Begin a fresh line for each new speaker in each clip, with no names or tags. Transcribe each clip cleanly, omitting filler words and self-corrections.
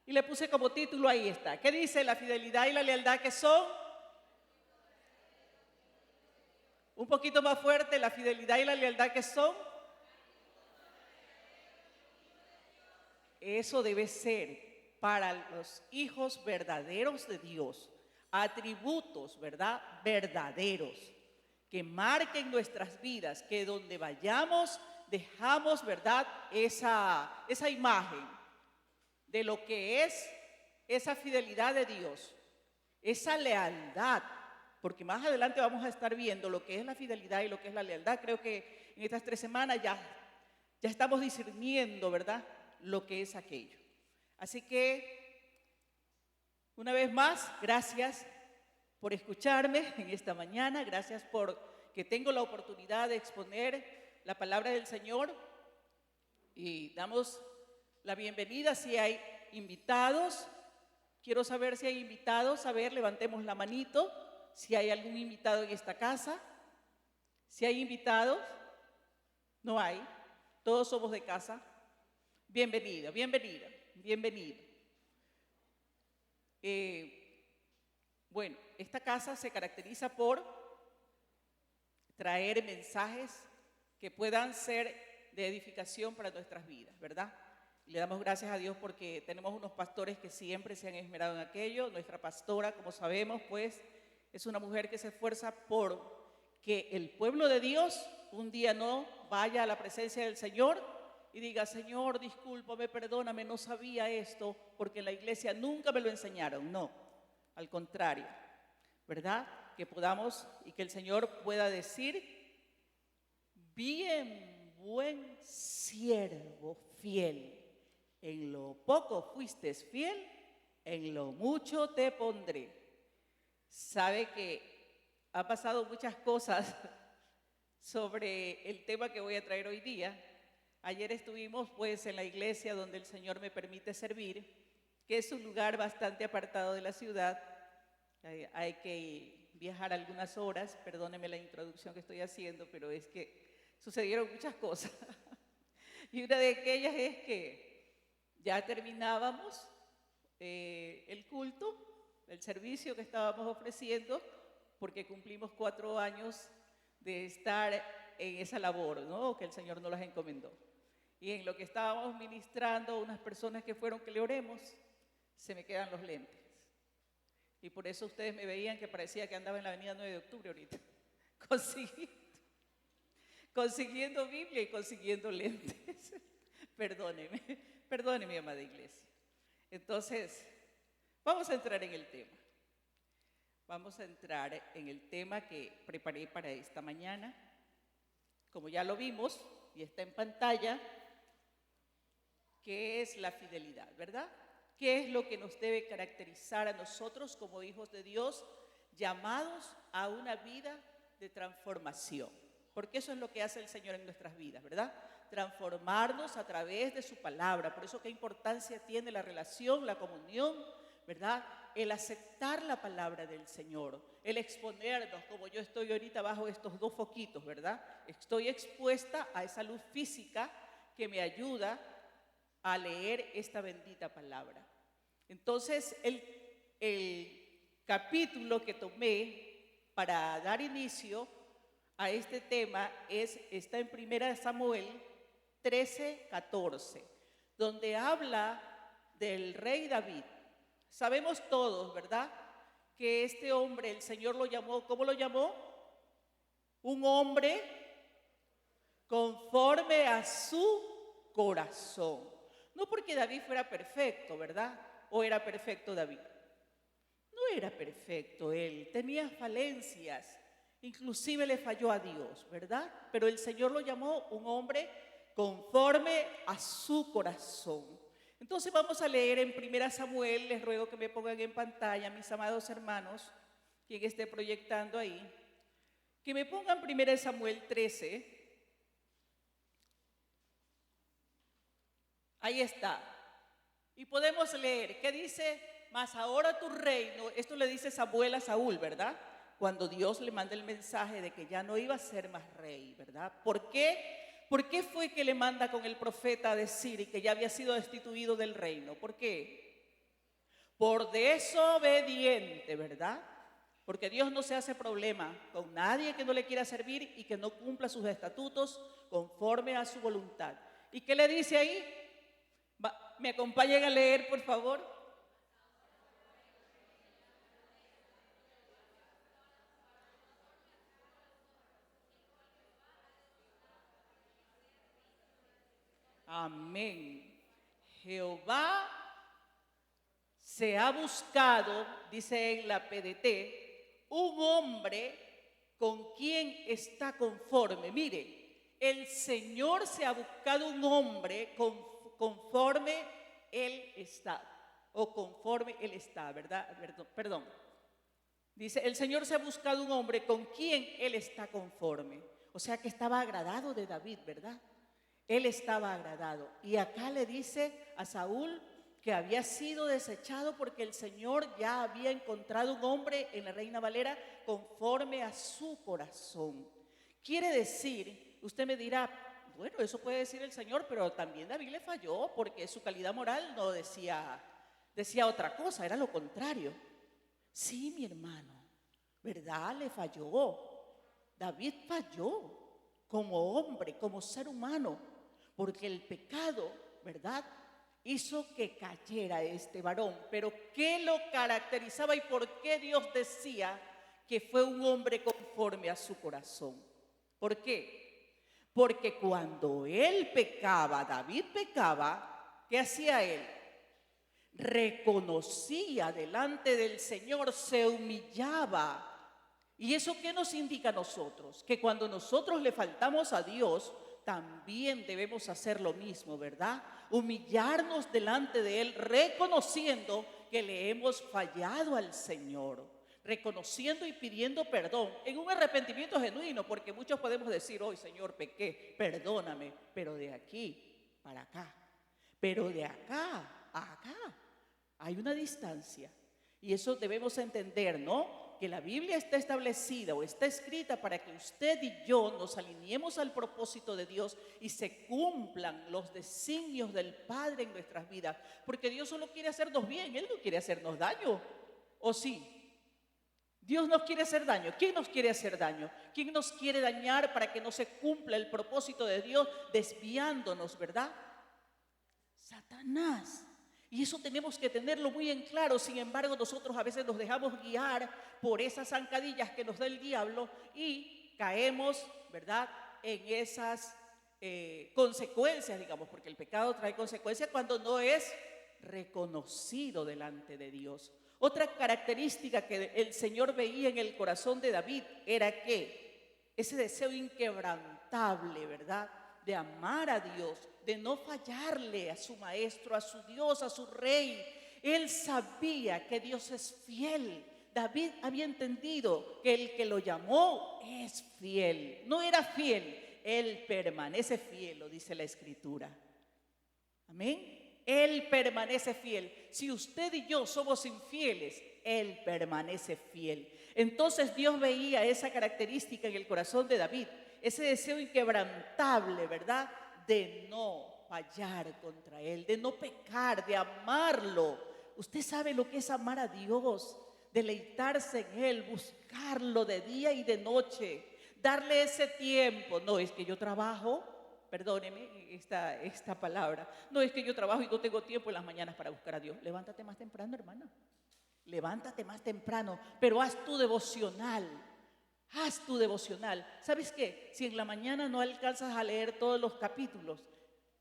Y le puse como título, ahí está. ¿Qué dice? La fidelidad y la lealtad, que son un poquito más fuerte, la fidelidad y la lealtad, que son. Eso debe ser para los hijos verdaderos de Dios, atributos, ¿verdad? Verdaderos, que marquen nuestras vidas, que donde vayamos dejamos, ¿verdad? Esa imagen de lo que es esa fidelidad de Dios, esa lealtad, porque más adelante vamos a estar viendo lo que es la fidelidad y lo que es la lealtad. Creo que en estas 3 semanas ya estamos discerniendo, ¿verdad?, lo que es aquello. Así que, una vez más, gracias por escucharme en esta mañana, gracias por que tengo la oportunidad de exponer la palabra del Señor, y damos la bienvenida si hay invitados. Quiero saber si hay invitados. A ver, levantemos la manito si hay algún invitado en esta casa. Si hay invitados, no hay, todos somos de casa. Bienvenida, bienvenida, bienvenido. Bueno, esta casa se caracteriza por traer mensajes que puedan ser de edificación para nuestras vidas, ¿verdad? Le damos gracias a Dios porque tenemos unos pastores que siempre se han esmerado en aquello. Nuestra pastora, como sabemos, pues, es una mujer que se esfuerza por que el pueblo de Dios un día no vaya a la presencia del Señor y diga: Señor, discúlpame, perdóname, no sabía esto, porque en la iglesia nunca me lo enseñaron. No, al contrario, ¿verdad? Que podamos y que el Señor pueda decir: bien, buen siervo fiel, en lo poco fuiste fiel, en lo mucho te pondré. Sabe que ha pasado muchas cosas sobre el tema que voy a traer hoy día. Ayer estuvimos pues en la iglesia donde el Señor me permite servir, que es un lugar bastante apartado de la ciudad. Hay que viajar algunas horas. Perdóneme la introducción que estoy haciendo, pero es que sucedieron muchas cosas. Y una de aquellas es que ya terminábamos el culto, el servicio que estábamos ofreciendo, porque cumplimos 4 años de estar en esa labor, ¿no?, que el Señor nos las encomendó. Y en lo que estábamos ministrando, unas personas que fueron que le oremos, se me quedan los lentes. Y por eso ustedes me veían que parecía que andaba en la avenida 9 de octubre ahorita, consiguiendo Biblia y consiguiendo lentes. Perdóneme, perdóneme, amada iglesia. Entonces, vamos a entrar en el tema. Vamos a entrar en el tema que preparé para esta mañana. Como ya lo vimos y está en pantalla, ¿qué es la fidelidad, verdad? ¿Qué es lo que nos debe caracterizar a nosotros como hijos de Dios, llamados a una vida de transformación? Porque eso es lo que hace el Señor en nuestras vidas, ¿verdad? Transformarnos a través de su palabra. Por eso, ¿qué importancia tiene la relación, la comunión, ¿verdad? El aceptar la palabra del Señor, el exponernos, como yo estoy ahorita bajo estos 2 foquitos, ¿verdad? Estoy expuesta a esa luz física que me ayuda a leer esta bendita palabra. Entonces, el capítulo que tomé para dar inicio a este tema está en 1 Samuel 13:14, donde habla del rey David. Sabemos todos, ¿verdad?, que este hombre, el Señor lo llamó, ¿cómo lo llamó? Un hombre conforme a su corazón. No porque David fuera perfecto, ¿verdad? ¿O era perfecto David? No era perfecto él, tenía falencias, inclusive le falló a Dios, ¿verdad? Pero el Señor lo llamó un hombre conforme a su corazón. Entonces vamos a leer en 1 Samuel, les ruego que me pongan en pantalla, mis amados hermanos, quien esté proyectando ahí, que me pongan 1 Samuel 13. Ahí está. Y podemos leer, ¿qué dice? Mas ahora tu reino, esto le dice Samuel a Saúl, ¿verdad? Cuando Dios le manda el mensaje de que ya no iba a ser más rey, ¿verdad? ¿Por qué? ¿Por qué fue que le manda con el profeta a decir que ya había sido destituido del reino? ¿Por qué? por desobediente, ¿verdad? Porque Dios no se hace problema con nadie que no le quiera servir y que no cumpla sus estatutos conforme a su voluntad. ¿Y qué le dice ahí? ¿Me acompañan a leer, por favor? Amén. Jehová se ha buscado, dice en la PDT, un hombre con quien está conforme. Mire, el Señor se ha buscado un hombre conforme Él está, o conforme Él está, ¿verdad? Perdón. Dice, el Señor se ha buscado un hombre con quien Él está conforme. O sea que estaba agradado de David, ¿verdad? Él estaba agradado. Y acá le dice a Saúl que había sido desechado porque el Señor ya había encontrado un hombre en la Reina Valera conforme a su corazón. Quiere decir, usted me dirá, bueno, eso puede decir el Señor, pero también David le falló porque su calidad moral no decía otra cosa, era lo contrario. Sí, mi hermano, ¿verdad? Le falló. David falló como hombre, como ser humano, porque el pecado, ¿verdad?, hizo que cayera este varón. Pero ¿qué lo caracterizaba y por qué Dios decía que fue un hombre conforme a su corazón? ¿Por qué? Porque cuando él pecaba, David pecaba, ¿qué hacía él? Reconocía delante del Señor, se humillaba. ¿Y eso qué nos indica a nosotros? Que cuando nosotros le faltamos a Dios, también debemos hacer lo mismo, ¿verdad? Humillarnos delante de Él, reconociendo que le hemos fallado al Señor, reconociendo y pidiendo perdón, en un arrepentimiento genuino, porque muchos podemos decir, hoy Señor, pequé, perdóname, pero de aquí para acá, pero de acá a acá, hay una distancia. Y eso debemos entender, ¿no? Que la Biblia está establecida o está escrita para que usted y yo nos alineemos al propósito de Dios y se cumplan los designios del Padre en nuestras vidas. Porque Dios solo quiere hacernos bien, Él no quiere hacernos daño. ¿O sí? Dios nos quiere hacer daño. ¿Quién nos quiere hacer daño? ¿Quién nos quiere dañar para que no se cumpla el propósito de Dios desviándonos, verdad? Satanás. Y eso tenemos que tenerlo muy en claro. Sin embargo, nosotros a veces nos dejamos guiar por esas zancadillas que nos da el diablo y caemos, ¿verdad?, en esas consecuencias, digamos, porque el pecado trae consecuencias cuando no es reconocido delante de Dios. Otra característica que el Señor veía en el corazón de David era que ese deseo inquebrantable, ¿verdad?, de amar a Dios, de no fallarle a su maestro, a su Dios, a su rey. Él sabía que Dios es fiel. David había entendido que el que lo llamó es fiel. No era fiel, él permanece fiel, lo dice la Escritura. Amén. Él permanece fiel. Si usted y yo somos infieles, Él permanece fiel. Entonces Dios veía esa característica en el corazón de David, ese deseo inquebrantable, ¿verdad?, de no fallar contra Él, de no pecar, de amarlo. Usted sabe lo que es amar a Dios, deleitarse en Él, buscarlo de día y de noche, darle ese tiempo. No es que yo trabajo, perdóneme esta palabra, no es que yo trabajo y no tengo tiempo en las mañanas para buscar a Dios. Levántate más temprano, hermana. Levántate más temprano, pero haz tu devocional. Haz tu devocional. ¿Sabes qué? Si en la mañana no alcanzas a leer todos los capítulos,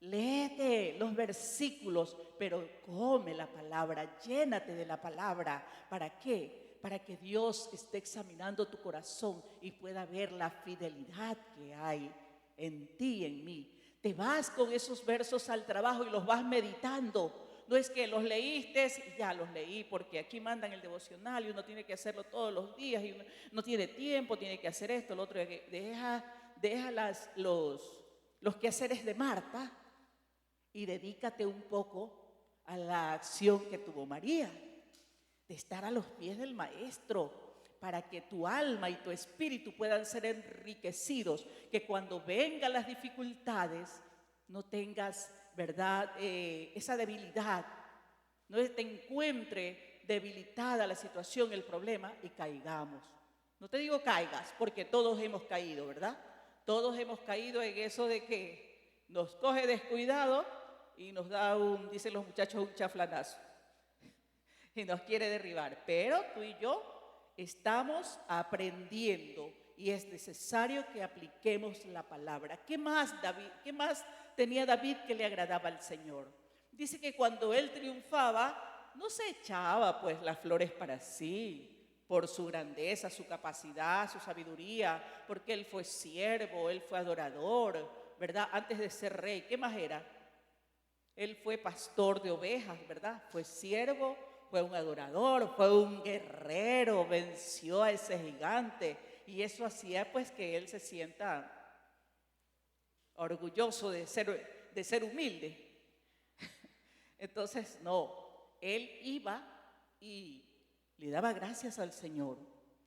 léete los versículos, pero come la palabra, llénate de la palabra. ¿Para qué? Para que Dios esté examinando tu corazón y pueda ver la fidelidad que hay en ti y en mí. Te vas con esos versos al trabajo y los vas meditando. No es que los leíste y ya los leí porque aquí mandan el devocional y uno tiene que hacerlo todos los días y uno no tiene tiempo, tiene que hacer esto, lo otro. Deja los quehaceres de Marta y dedícate un poco a la acción que tuvo María, de estar a los pies del Maestro, para que tu alma y tu espíritu puedan ser enriquecidos, que cuando vengan las dificultades no tengas, ¿verdad?, esa debilidad, no te encuentre debilitada la situación, el problema, y caigamos. No te digo caigas, porque todos hemos caído, ¿verdad? Todos hemos caído en eso de que nos coge descuidado y nos da dicen los muchachos, un chaflanazo y nos quiere derribar. Pero tú y yo estamos aprendiendo y es necesario que apliquemos la palabra. ¿Qué más tenía David que le agradaba al Señor? Dice que cuando él triunfaba, no se echaba pues las flores para sí, por su grandeza, su capacidad, su sabiduría, porque él fue siervo, él fue adorador, ¿verdad? Antes de ser rey, ¿qué más era? Él fue pastor de ovejas, ¿verdad? Fue siervo, fue un adorador, fue un guerrero, venció a ese gigante. Y eso hacía pues que él se sienta orgulloso de ser humilde. Entonces, no, él iba y le daba gracias al Señor,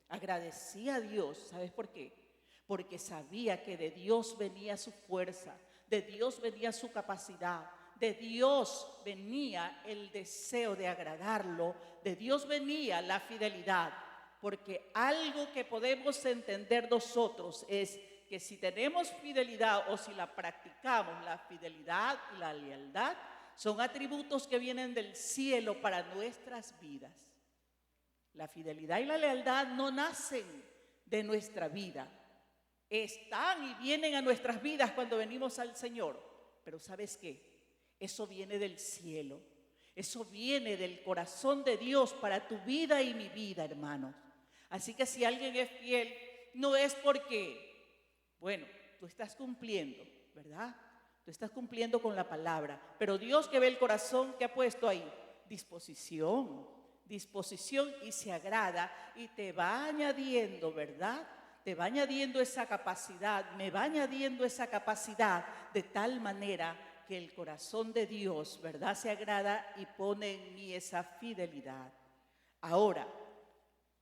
agradecía a Dios. ¿Sabes por qué? Porque sabía que de Dios venía su fuerza, de Dios venía su capacidad, de Dios venía el deseo de agradarlo, de Dios venía la fidelidad. Porque algo que podemos entender nosotros es que si tenemos fidelidad o si la practicamos, la fidelidad y la lealtad son atributos que vienen del cielo para nuestras vidas. La fidelidad y la lealtad no nacen de nuestra vida. Están y vienen a nuestras vidas cuando venimos al Señor. Pero ¿sabes qué? Eso viene del cielo. Eso viene del corazón de Dios para tu vida y mi vida, hermanos. Así que si alguien es fiel, no es porque, bueno, tú estás cumpliendo, ¿verdad? Tú estás cumpliendo con la palabra. Pero Dios que ve el corazón, ¿qué ha puesto ahí? Disposición y se agrada y te va añadiendo, ¿verdad? Te va añadiendo esa capacidad, me va añadiendo esa capacidad de tal manera que el corazón de Dios, ¿verdad? Se agrada y pone en mí esa fidelidad. Ahora,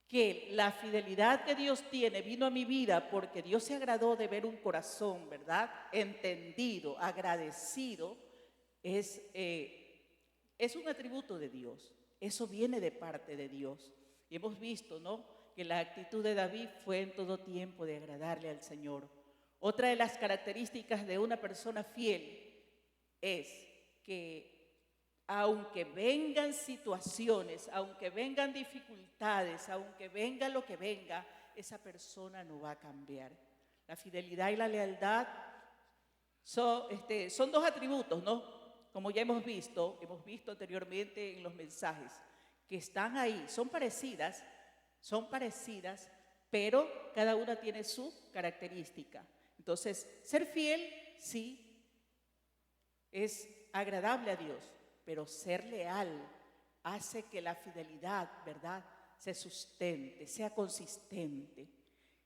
que la fidelidad que Dios tiene vino a mi vida porque Dios se agradó de ver un corazón, ¿verdad? Entendido, agradecido, es un atributo de Dios. Eso viene de parte de Dios. Y hemos visto, ¿no?, que la actitud de David fue en todo tiempo de agradarle al Señor. Otra de las características de una persona fiel es que aunque vengan situaciones, aunque vengan dificultades, aunque venga lo que venga, esa persona no va a cambiar. La fidelidad y la lealtad son dos atributos, ¿no? Como ya hemos visto anteriormente en los mensajes, que están ahí, son parecidas, pero cada una tiene su característica. Entonces, ser fiel, sí, es agradable a Dios, pero ser leal hace que la fidelidad, ¿verdad?, se sustente, sea consistente.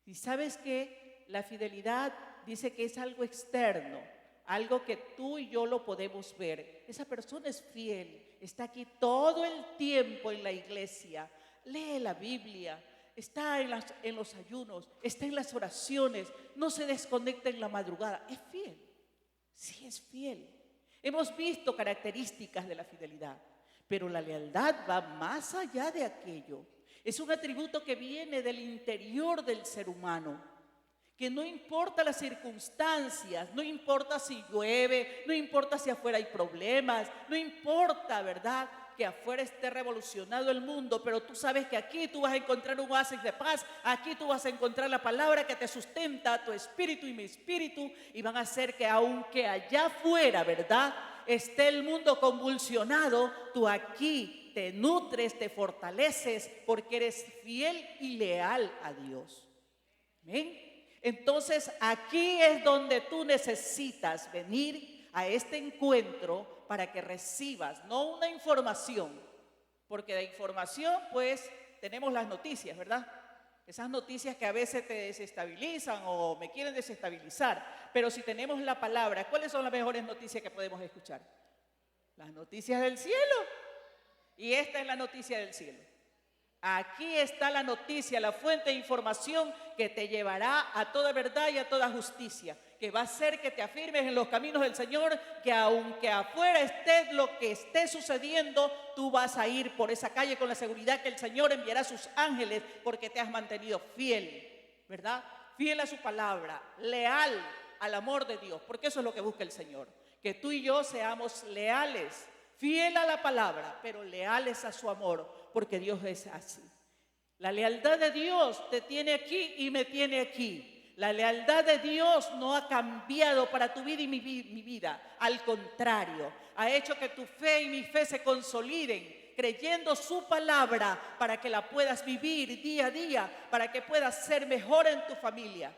Y sabes que la fidelidad dice que es algo externo, algo que tú y yo lo podemos ver. Esa persona es fiel, está aquí todo el tiempo en la iglesia, lee la Biblia, está en los ayunos, está en las oraciones, no se desconecta en la madrugada. Es fiel, sí es fiel. Hemos visto características de la fidelidad, pero la lealtad va más allá de aquello. Es un atributo que viene del interior del ser humano, que no importa las circunstancias, no importa si llueve, no importa si afuera hay problemas, no importa, ¿verdad?, que afuera esté revolucionado el mundo, pero tú sabes que aquí tú vas a encontrar un oasis de paz, aquí tú vas a encontrar la palabra que te sustenta, tu espíritu y mi espíritu, y van a hacer que aunque allá afuera, ¿verdad?, esté el mundo convulsionado, tú aquí te nutres, te fortaleces, porque eres fiel y leal a Dios. ¿Amén? Entonces aquí es donde tú necesitas venir a este encuentro para que recibas, no una información, porque de información pues tenemos las noticias, ¿verdad? Esas noticias que a veces te desestabilizan o me quieren desestabilizar, pero si tenemos la palabra, ¿cuáles son las mejores noticias que podemos escuchar? Las noticias del cielo, y esta es la noticia del cielo. Aquí está la noticia, la fuente de información que te llevará a toda verdad y a toda justicia. que va a hacer que te afirmes en los caminos del Señor, que aunque afuera esté lo que esté sucediendo, tú vas a ir por esa calle con la seguridad que el Señor enviará a sus ángeles porque te has mantenido fiel, ¿verdad? Fiel a su palabra, leal al amor de Dios, porque eso es lo que busca el Señor, que tú y yo seamos leales, fiel a la palabra, pero leales a su amor, porque Dios es así. La lealtad de Dios te tiene aquí y me tiene aquí. La lealtad de Dios no ha cambiado para tu vida y mi vida. Al contrario, ha hecho que tu fe y mi fe se consoliden, creyendo su palabra para que la puedas vivir día a día, para que puedas ser mejor en tu familia,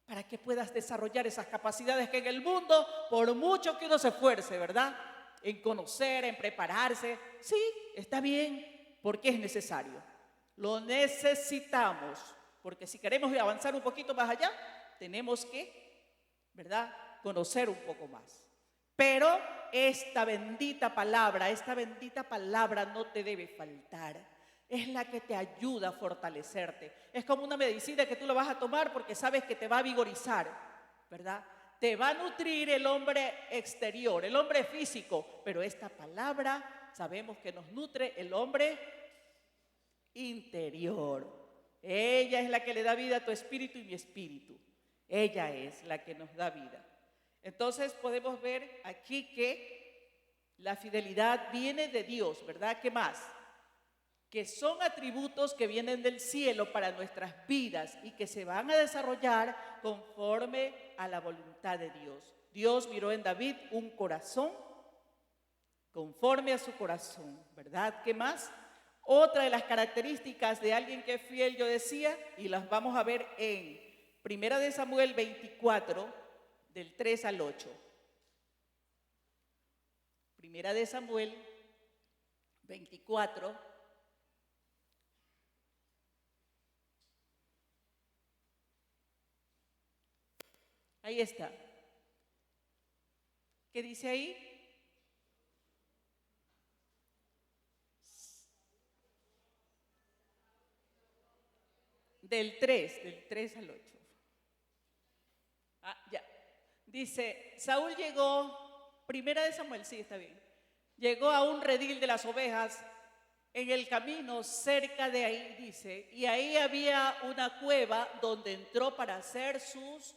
para que puedas desarrollar esas capacidades que en el mundo, por mucho que uno se esfuerce, ¿verdad?, en conocer, en prepararse, sí, está bien, porque es necesario. Lo necesitamos, porque si queremos avanzar un poquito más allá, tenemos que, ¿verdad?, conocer un poco más. Pero esta bendita palabra no te debe faltar. Es la que te ayuda a fortalecerte. Es como una medicina que tú la vas a tomar porque sabes que te va a vigorizar, ¿verdad? Te va a nutrir el hombre exterior, el hombre físico, pero esta palabra sabemos que nos nutre el hombre interior. Ella es la que le da vida a tu espíritu y mi espíritu. Ella es la que nos da vida. Entonces podemos ver aquí que la fidelidad viene de Dios, ¿verdad? ¿Qué más? Que son atributos que vienen del cielo para nuestras vidas y que se van a desarrollar conforme a la voluntad de Dios. Dios miró en David un corazón conforme a su corazón, ¿verdad? ¿Qué más? Otra de las características de alguien que es fiel, yo decía, y las vamos a ver en 1 Samuel 24, del 3 al 8. 1 Samuel 24, ahí está. ¿Qué dice ahí? Del 3 al 8. Ya. Dice, Saúl llegó, 1 Samuel, sí, está bien. Llegó a un redil de las ovejas en el camino cerca de ahí, dice, y ahí había una cueva donde entró para hacer sus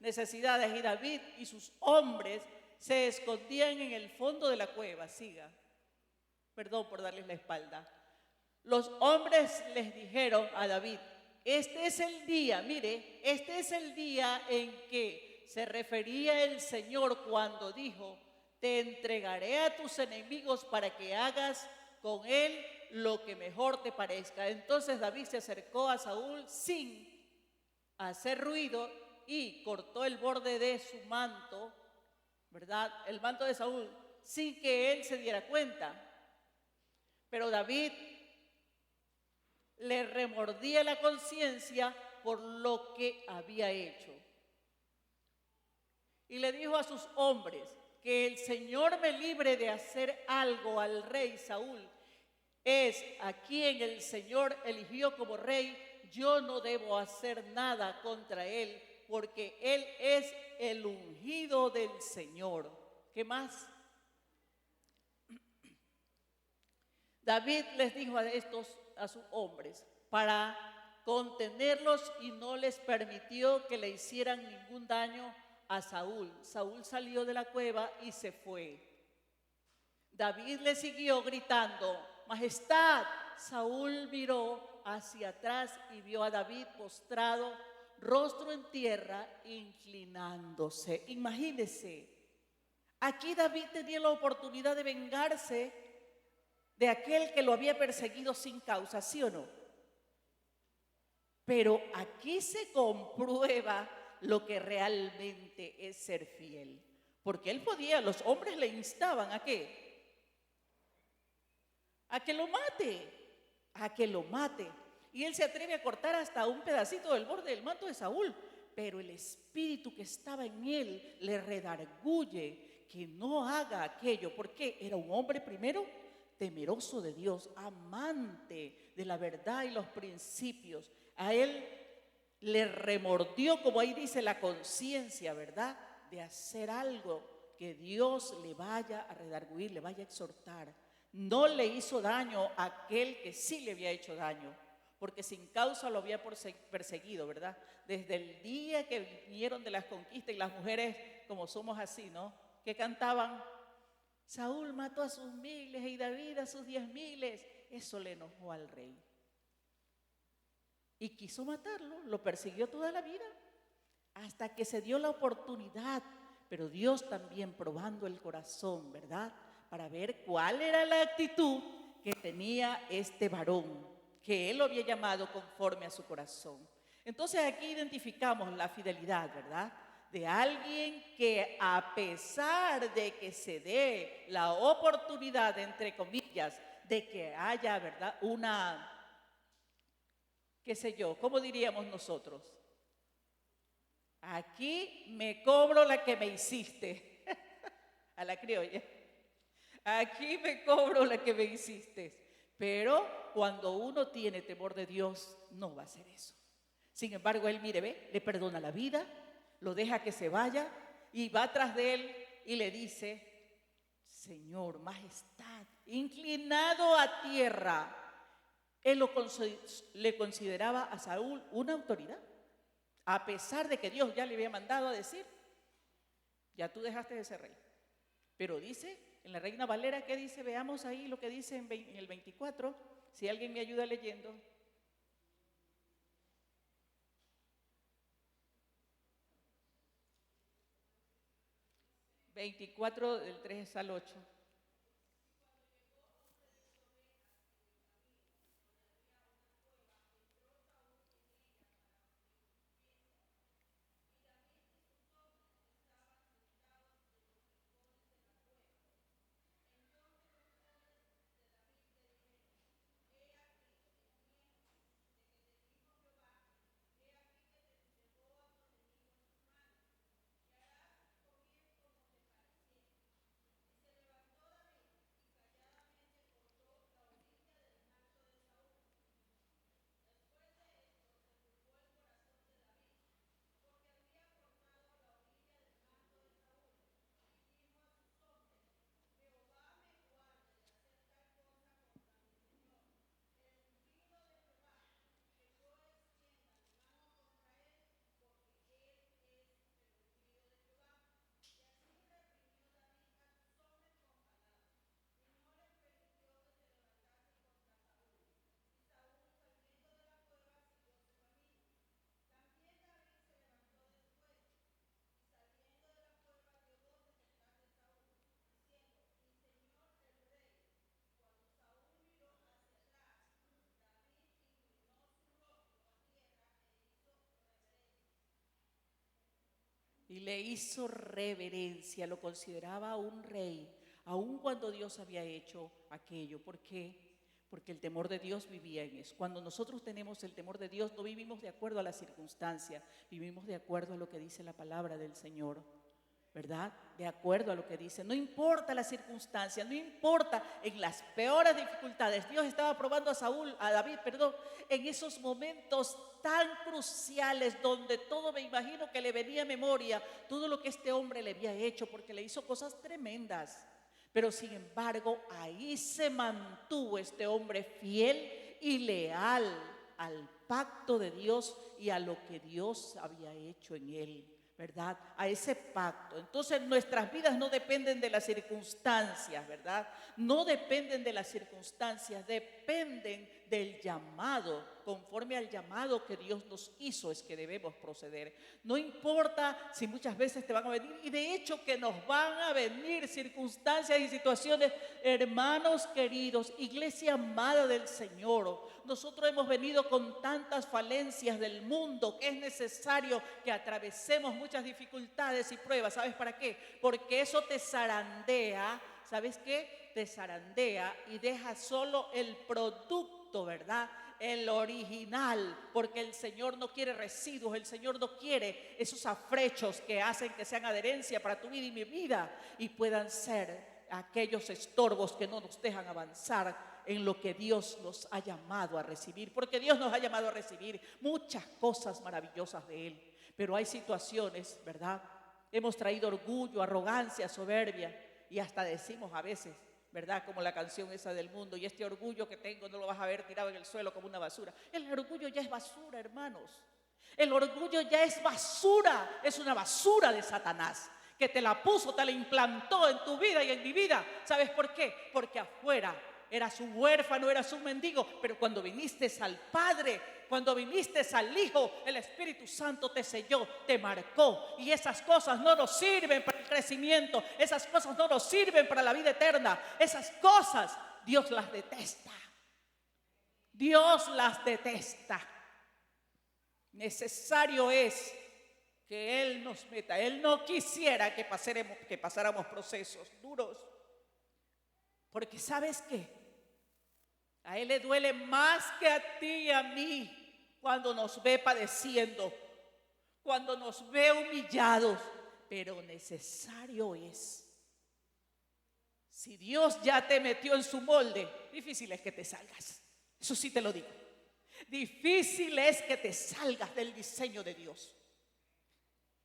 necesidades, y David y sus hombres se escondían en el fondo de la cueva. Siga. Perdón por darles la espalda. Los hombres les dijeron a David, este es el día, mire, este es el día en que se refería el Señor cuando dijo, te entregaré a tus enemigos para que hagas con él lo que mejor te parezca. Entonces David se acercó a Saúl sin hacer ruido y cortó el borde de su manto, ¿verdad? El manto de Saúl, sin que él se diera cuenta. Pero David le remordía la conciencia por lo que había hecho. Y le dijo a sus hombres, que el Señor me libre de hacer algo al rey Saúl. Es a quien el Señor eligió como rey, yo no debo hacer nada contra él, porque él es el ungido del Señor. ¿Qué más? David les dijo a sus hombres, para contenerlos, y no les permitió que le hicieran ningún daño a Saúl. Saúl salió de la cueva y se fue. David le siguió gritando, Majestad. Saúl miró hacia atrás y vio a David postrado, rostro en tierra, inclinándose. Imagínese, aquí David tenía la oportunidad de vengarse de aquel que lo había perseguido sin causa, ¿sí o no? Pero aquí se comprueba lo que realmente es ser fiel. Porque él podía, los hombres le instaban ¿a qué? A que lo mate, a que lo mate. Y él se atreve a cortar hasta un pedacito del borde del manto de Saúl. Pero el espíritu que estaba en él le redarguye que no haga aquello. Porque era un hombre primero temeroso de Dios, amante de la verdad y los principios. A él le remordió, como ahí dice, la conciencia, ¿verdad? De hacer algo que Dios le vaya a redarguir, le vaya a exhortar. No le hizo daño a aquel que sí le había hecho daño, porque sin causa lo había perseguido, ¿verdad? Desde el día que vinieron de las conquistas, y las mujeres, como somos así, ¿no? Que cantaban, Saúl mató a sus miles y David a sus 10,000. Eso le enojó al rey. Y quiso matarlo, lo persiguió toda la vida, hasta que se dio la oportunidad. Pero Dios también probando el corazón, ¿verdad? Para ver cuál era la actitud que tenía este varón, que él lo había llamado conforme a su corazón. Entonces aquí identificamos la fidelidad, ¿verdad? De alguien que a pesar de que se dé la oportunidad, entre comillas, de que haya, ¿verdad? Una, qué sé yo, ¿cómo diríamos nosotros? Aquí me cobro la que me hiciste, a la criolla. Aquí me cobro la que me hiciste. Pero cuando uno tiene temor de Dios, no va a hacer eso. Sin embargo, él, mire, ve, le perdona la vida, lo deja que se vaya y va tras de él y le dice, Señor, majestad, inclinado a tierra. Él le consideraba a Saúl una autoridad, a pesar de que Dios ya le había mandado a decir, ya tú dejaste de ser rey. Pero dice, en la Reina Valera, ¿qué dice? Veamos ahí lo que dice en el 24, si alguien me ayuda leyendo. 24 del 3 al 8. Y le hizo reverencia, lo consideraba un rey, aun cuando Dios había hecho aquello. ¿Por qué? Porque el temor de Dios vivía en eso. Cuando nosotros tenemos el temor de Dios, no vivimos de acuerdo a las circunstancias, vivimos de acuerdo a lo que dice la palabra del Señor, ¿verdad? De acuerdo a lo que dice. No importa la circunstancia, no importa en las peores dificultades. Dios estaba probando a David, en esos momentos tan cruciales donde todo, me imagino que le venía a memoria todo lo que este hombre le había hecho, porque le hizo cosas tremendas. Pero sin embargo, ahí se mantuvo este hombre fiel y leal al pacto de Dios y a lo que Dios había hecho en él, ¿verdad? A ese pacto. Entonces nuestras vidas no dependen de las circunstancias, ¿verdad? No dependen de las circunstancias, dependen del llamado. Conforme al llamado que Dios nos hizo es que debemos proceder. No importa si muchas veces te van a venir, y de hecho que nos van a venir circunstancias y situaciones, hermanos queridos, iglesia amada del Señor. Nosotros hemos venido con tantas falencias del mundo que es necesario que atravesemos muchas dificultades y pruebas. ¿Sabes para qué? Porque eso te zarandea. ¿Sabes qué? Te zarandea y deja solo el producto, ¿verdad? El original, porque el Señor no quiere residuos, el Señor no quiere esos afrechos que hacen que sean adherencia para tu vida y mi vida y puedan ser aquellos estorbos que no nos dejan avanzar en lo que Dios nos ha llamado a recibir, porque Dios nos ha llamado a recibir muchas cosas maravillosas de Él, pero hay situaciones, ¿verdad? Hemos traído orgullo, arrogancia, soberbia y hasta decimos a veces, ¿verdad? Como la canción esa del mundo, y este orgullo que tengo no lo vas a ver tirado en el suelo como una basura. El orgullo ya es basura, hermanos. El orgullo ya es basura, es una basura de Satanás, que te la puso, te la implantó en tu vida y en mi vida. ¿Sabes por qué? Porque afuera eras un huérfano, eras un mendigo, pero cuando viniste al Padre, cuando viniste al Hijo, el Espíritu Santo te selló, te marcó, y esas cosas no nos sirven para el crecimiento, esas cosas no nos sirven para la vida eterna, esas cosas Dios las detesta. Dios las detesta. Necesario es que Él nos meta. Él no quisiera que pasáramos procesos duros. Porque ¿sabes qué? A Él le duele más que a ti y a mí cuando nos ve padeciendo, cuando nos ve humillados. Pero necesario es. Si Dios ya te metió en su molde, difícil es que te salgas. Eso sí te lo digo. Difícil es que te salgas del diseño de Dios.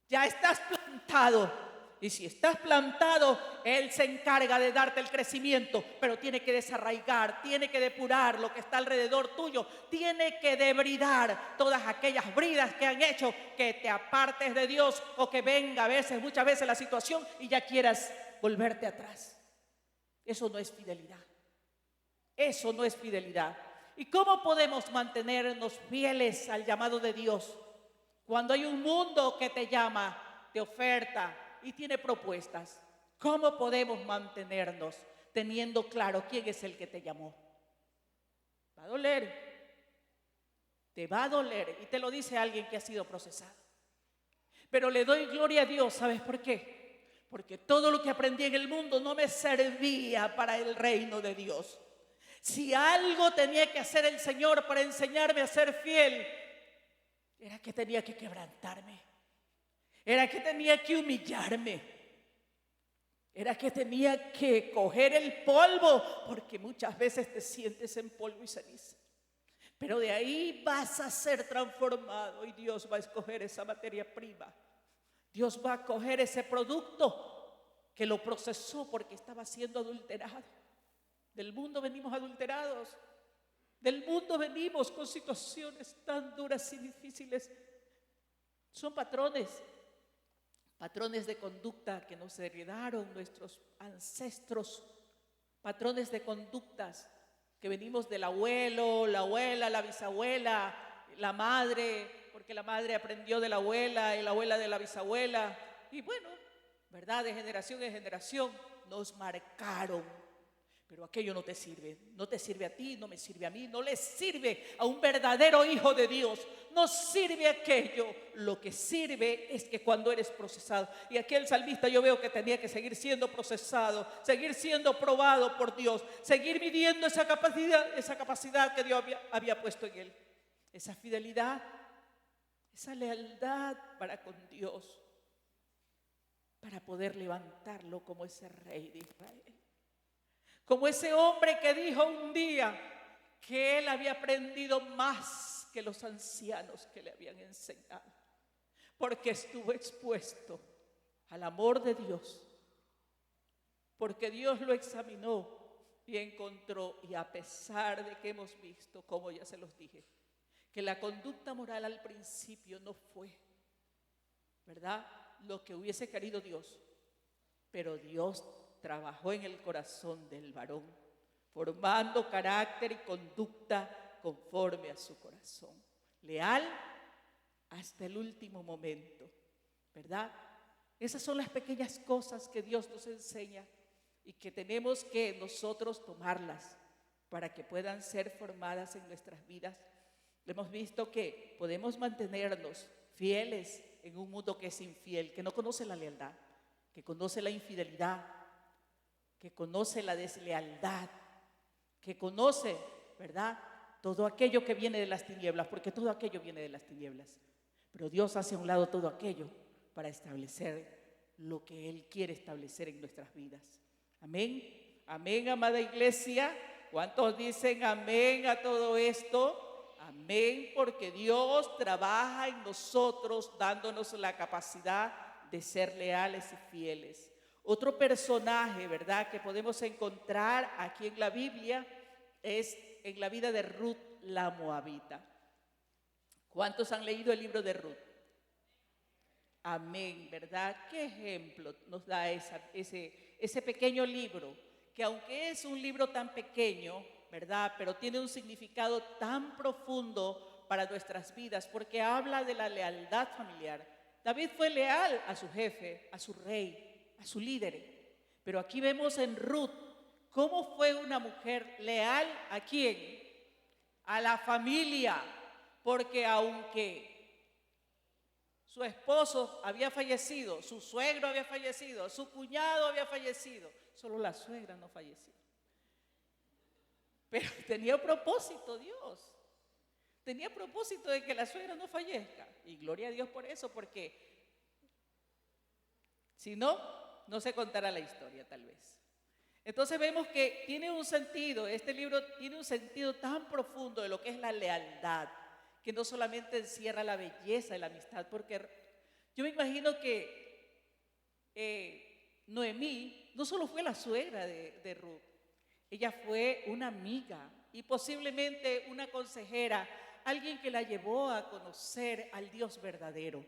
Ya estás plantado. Y si estás plantado, Él se encarga de darte el crecimiento, pero tiene que desarraigar, tiene que depurar lo que está alrededor tuyo, tiene que debridar todas aquellas bridas que han hecho que te apartes de Dios, o que venga muchas veces la situación y ya quieras volverte atrás. Eso no es fidelidad. Eso no es fidelidad. ¿Y cómo podemos mantenernos fieles al llamado de Dios cuando hay un mundo que te llama, te oferta y tiene propuestas? ¿Cómo podemos mantenernos teniendo claro quién es el que te llamó? Va a doler. Te va a doler. Y te lo dice alguien que ha sido procesado. Pero le doy gloria a Dios. ¿Sabes por qué? Porque todo lo que aprendí en el mundo no me servía para el reino de Dios. Si algo tenía que hacer el Señor para enseñarme a ser fiel, era que tenía que quebrantarme, era que tenía que humillarme, era que tenía que coger el polvo, porque muchas veces te sientes en polvo y ceniza. Pero de ahí vas a ser transformado y Dios va a escoger esa materia prima. Dios va a coger ese producto que lo procesó porque estaba siendo adulterado. Del mundo venimos adulterados. Del mundo venimos con situaciones tan duras y difíciles. Son patrones de conducta que nos heredaron nuestros ancestros. Patrones de conductas que venimos del abuelo, la abuela, la bisabuela, la madre, porque la madre aprendió de la abuela y la abuela de la bisabuela. Y bueno, ¿verdad? De generación en generación nos marcaron. Pero aquello no te sirve a ti, no me sirve a mí, no le sirve a un verdadero hijo de Dios, no sirve aquello. Lo que sirve es que cuando eres procesado, y aquí el salmista yo veo que tenía que seguir siendo procesado, seguir siendo probado por Dios, seguir midiendo esa capacidad que Dios había puesto en él, esa fidelidad, esa lealtad para con Dios, para poder levantarlo como ese rey de Israel. Como ese hombre que dijo un día que él había aprendido más que los ancianos que le habían enseñado, porque estuvo expuesto al amor de Dios, porque Dios lo examinó y encontró, y a pesar de que hemos visto, como ya se los dije, que la conducta moral al principio no fue, ¿verdad?, lo que hubiese querido Dios, pero Dios trabajó en el corazón del varón, formando carácter y conducta conforme a su corazón. Leal hasta el último momento, ¿verdad? Esas son las pequeñas cosas que Dios nos enseña y que tenemos que nosotros tomarlas para que puedan ser formadas en nuestras vidas. Hemos visto que podemos mantenernos fieles en un mundo que es infiel, que no conoce la lealtad, que conoce la infidelidad, que conoce la deslealtad, que conoce, ¿verdad?, todo aquello que viene de las tinieblas, porque todo aquello viene de las tinieblas. Pero Dios hace a un lado todo aquello para establecer lo que Él quiere establecer en nuestras vidas. Amén. Amén, amada iglesia. ¿Cuántos dicen amén a todo esto? Amén, porque Dios trabaja en nosotros dándonos la capacidad de ser leales y fieles. Otro personaje, ¿verdad?, que podemos encontrar aquí en la Biblia es en la vida de Ruth la Moabita. ¿Cuántos han leído el libro de Ruth? Amén, ¿verdad? ¿Qué ejemplo nos da ese pequeño libro? Que aunque es un libro tan pequeño, ¿verdad?, pero tiene un significado tan profundo para nuestras vidas, porque habla de la lealtad familiar. David fue leal a su jefe, a su rey, a su líder. Pero aquí vemos en Ruth cómo fue una mujer leal ¿a quién? A la familia, porque aunque su esposo había fallecido, su suegro había fallecido, su cuñado había fallecido, solo la suegra no falleció. Pero tenía propósito Dios. Tenía propósito de que la suegra no fallezca. Y gloria a Dios por eso, porque si no, no se contará la historia tal vez. Entonces vemos que tiene un sentido, este libro tiene un sentido tan profundo de lo que es la lealtad, que no solamente encierra la belleza de la amistad, porque yo me imagino que Noemí no solo fue la suegra de Ruth, ella fue una amiga y posiblemente una consejera, alguien que la llevó a conocer al Dios verdadero,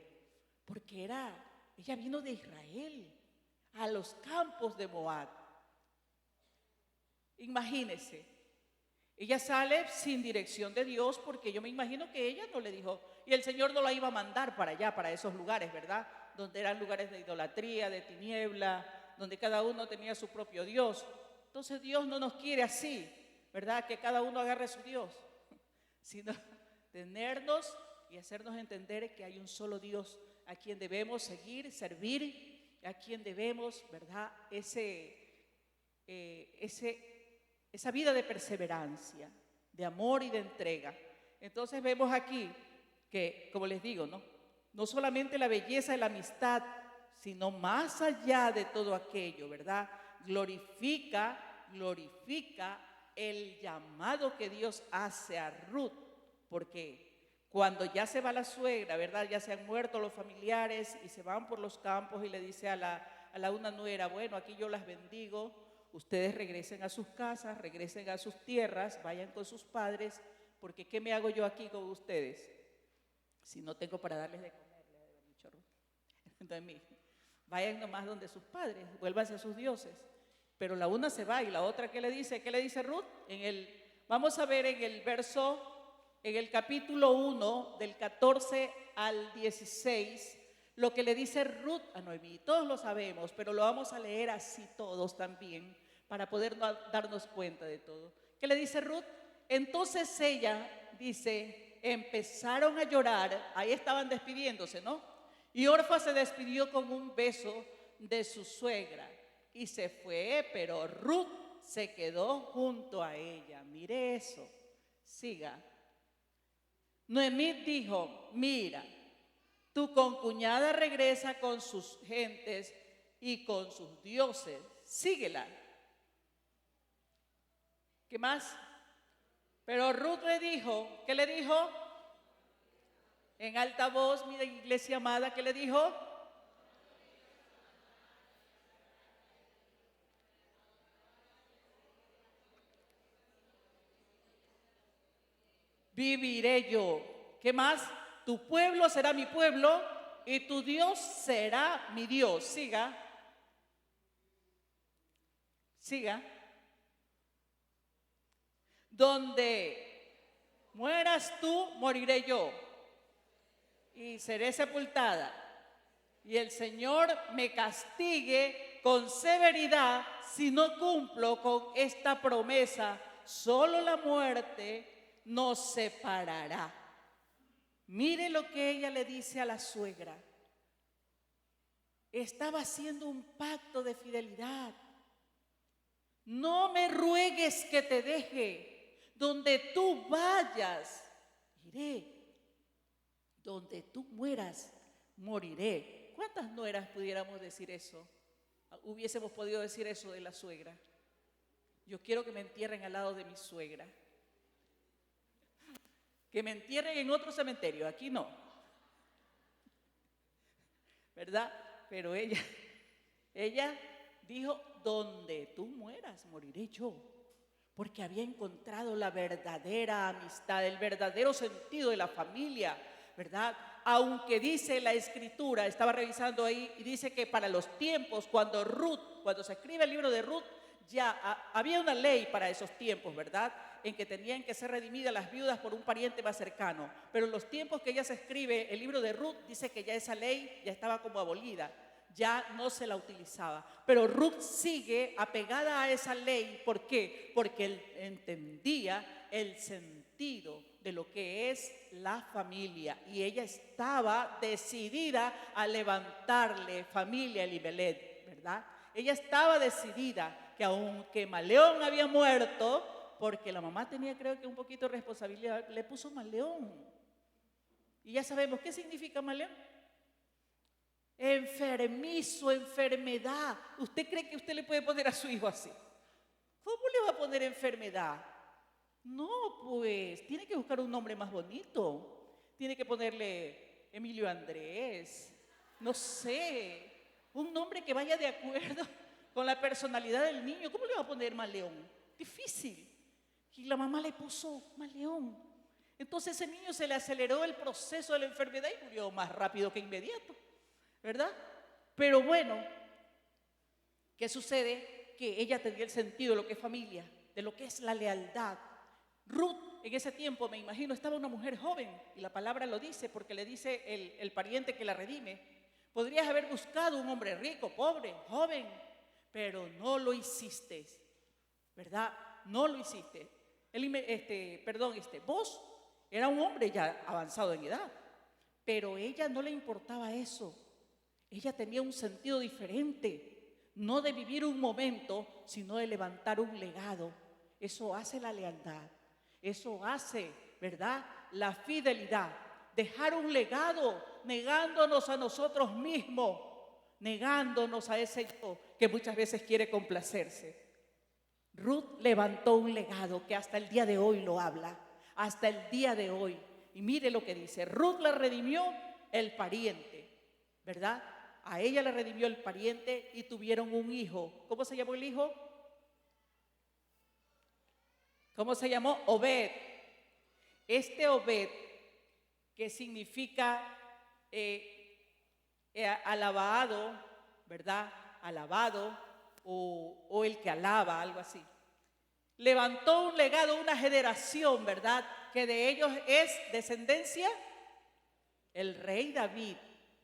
porque ella vino de Israel a los campos de Moab. Imagínese, ella sale sin dirección de Dios, porque yo me imagino que ella no le dijo, y el Señor no la iba a mandar para allá, para esos lugares, ¿verdad?, donde eran lugares de idolatría, de tiniebla, donde cada uno tenía su propio Dios. Entonces Dios no nos quiere así, ¿verdad?, que cada uno agarre su Dios, sino tenernos y hacernos entender que hay un solo Dios a quien debemos seguir, servir, a quien debemos, ¿verdad?, esa vida de perseverancia, de amor y de entrega. Entonces vemos aquí que, como les digo, no solamente la belleza de la amistad, sino más allá de todo aquello, ¿verdad?, glorifica el llamado que Dios hace a Ruth, porque cuando ya se va la suegra, ¿verdad?, ya se han muerto los familiares y se van por los campos y le dice a la una nuera, bueno, aquí yo las bendigo, ustedes regresen a sus casas, regresen a sus tierras, vayan con sus padres, porque ¿qué me hago yo aquí con ustedes si no tengo para darles de comer? Le había dicho Ruth. Entonces, vayan nomás donde sus padres, vuélvanse a sus dioses. Pero la una se va y la otra, ¿qué le dice? ¿Qué le dice Ruth? Vamos a ver en el capítulo 1, del 14 al 16, lo que le dice Ruth a Noemí. Todos lo sabemos, pero lo vamos a leer así todos también, para poder darnos cuenta de todo. ¿Qué le dice Ruth? Entonces ella dice, empezaron a llorar, ahí estaban despidiéndose, ¿no? Y Orfa se despidió con un beso de su suegra y se fue, pero Ruth se quedó junto a ella. Mire eso, siga. Noemí dijo, mira, tu concuñada regresa con sus gentes y con sus dioses, síguela. ¿Qué más? Pero Ruth le dijo, ¿qué le dijo? En alta voz, mi iglesia amada, ¿qué le dijo? Viviré yo. ¿Qué más? Tu pueblo será mi pueblo y tu Dios será mi Dios. Siga. Siga. Donde mueras tú, moriré yo y seré sepultada. Y el Señor me castigue con severidad si no cumplo con esta promesa. Solo la muerte nos separará. Mire lo que ella le dice a la suegra. Estaba haciendo un pacto de fidelidad. No me ruegues que te deje. Donde tú vayas, iré. Donde tú mueras, moriré. ¿Cuántas nueras pudiéramos decir eso? Hubiésemos podido decir eso de la suegra. Yo quiero que me entierren al lado de mi suegra. Que me entierren en otro cementerio, aquí no. ¿Verdad? Pero ella dijo, donde tú mueras, moriré yo. Porque había encontrado la verdadera amistad, el verdadero sentido de la familia, ¿verdad? Aunque dice la Escritura, estaba revisando ahí, y dice que para los tiempos, cuando se escribe el libro de Ruth, ya había una ley para esos tiempos, ¿verdad? En que tenían que ser redimidas las viudas por un pariente más cercano. Pero en los tiempos que ya se escribe el libro de Ruth, dice que ya esa ley ya estaba como abolida, ya no se la utilizaba. Pero Ruth sigue apegada a esa ley. ¿Por qué? Porque él entendía el sentido de lo que es la familia. Y ella estaba decidida a levantarle familia a Elimelech, ¿verdad? Ella estaba decidida que aunque Maleón había muerto, porque la mamá tenía, creo que un poquito de responsabilidad, le puso Maleón. Y ya sabemos qué significa Maleón. Enfermizo, enfermedad. ¿Usted cree que usted le puede poner a su hijo así? ¿Cómo le va a poner enfermedad? No, pues, tiene que buscar un nombre más bonito. Tiene que ponerle Emilio Andrés, no sé, un nombre que vaya de acuerdo con la personalidad del niño. ¿Cómo le va a poner Maleón? Difícil. Y la mamá le puso Maleón. Entonces ese niño se le aceleró el proceso de la enfermedad y murió más rápido que inmediato, ¿verdad? Pero bueno, ¿qué sucede? Que ella tenía el sentido de lo que es familia, de lo que es la lealtad. Ruth en ese tiempo, me imagino, estaba una mujer joven, y la palabra lo dice porque le dice el pariente que la redime. Podrías haber buscado un hombre rico, pobre, joven, pero no lo hiciste, ¿verdad? No lo hiciste. Vos era un hombre ya avanzado en edad, pero ella no le importaba eso. Ella tenía un sentido diferente, no de vivir un momento, sino de levantar un legado. Eso hace la lealtad, eso hace, ¿verdad?, la fidelidad. Dejar un legado, negándonos a nosotros mismos, negándonos a ese yo que muchas veces quiere complacerse. Ruth levantó un legado que hasta el día de hoy lo habla, hasta el día de hoy. Y mire lo que dice, Ruth la redimió el pariente, ¿verdad? A ella le redimió el pariente y tuvieron un hijo. ¿Cómo se llamó el hijo? ¿Cómo se llamó? Obed. Este Obed, que significa alabado, ¿verdad? Alabado o el que alaba, algo así. Levantó un legado, una generación, ¿verdad? Que de ellos es descendencia el rey David,